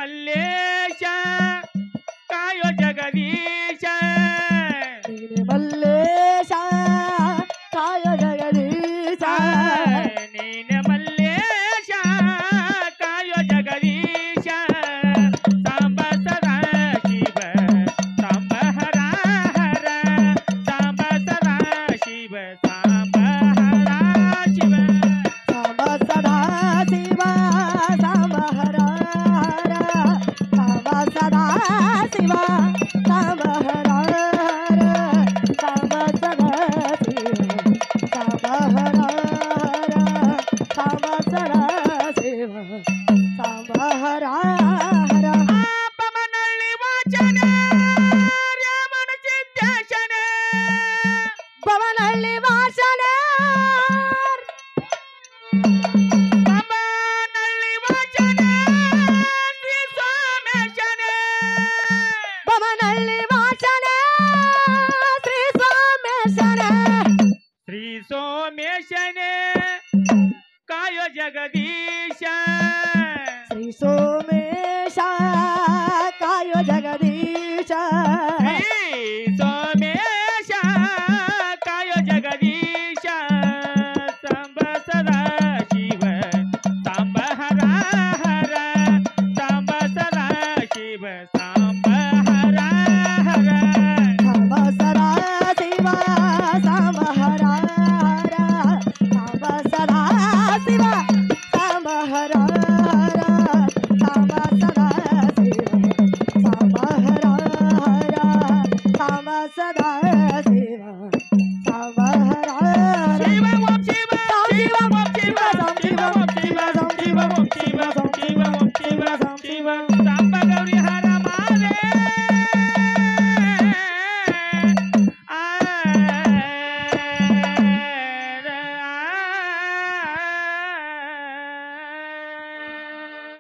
मल्लेश कायो जगदीश ನೀನೆ ಮಲ್ಲೇಶ ಕಾಯೋ ಜಗದೀಶ ನೀನೆ ಮಲ್ಲೇಶ ಕಾಯೋ ಜಗದೀಶ ಸಾಂಬ ಸದಾ ಶಿವ ಸಾಂಬ ಹರ ಹರ ಸಾಂಬ ಸದಾ ಶಿವ ಸಾಂಬ ಹರ ಶಿವ ಸಾಂಬ ಸದಾ ಶಿವ ಸಾಂಬ ಹರ ಹರ ಸಾಂಬ ಸದಾ ಶಿವ ಸಾಂಬ ಹರ ಹರ ಸಾಂಬ ಸದಾ ಶಿವ ಸಾಂಬ ಹರ ಹರ ಸಾಂಬ ಸದಾ ಶಿವ ಸಾಂಬ ಹರ ಹರ ಪಮನಳ್ಳಿ ವಾಚನ ರಾಮನ ಸಿದ್ದೇಶನ ಪವನಹಳ್ಳಿ ವಾಸನೆ ಪಮನಳ್ಳಿ ವಾಚನ ಶ್ರೀ ಸೋಮೇಶನ ಪವನಹಳ್ಳಿ ವಾಸನೆ ಶ್ರೀ ಸೋಮೇಶನ ಶ್ರೀ ಸೋಮೇಶನ ಕಾಯೋ ಜಗದೀಶ ಶ್ರೀ ಸೋಮೇಶ ಕಾಯೋ ಜಗದೀಶ ಶ್ರೀ ಸೋಮೇಶ ಕಾಯೋ ಜಗದೀಶ ಸಾಂಬ ಸದಾ ಶಿವ ಸಾಂಬ ಹರ ಹರ ಸಾಂಬ ಸದಾ ಶಿವ ಸಾಂಬ ಹರ ಹರ ಸಾಂಬ ಸದಾ ಶಿವ ಸಾಂಬ ಹರ ಹರ ಸಾಂಬ ಸದಾ ಶಿವ ಸಾಂಬ ಹರ ಹರ ಸಾಂಬ ಸದಾ ಶಿವ ಸಾಂಬ ಹರ ಹರ ಸಾಂಬ ಸದಾ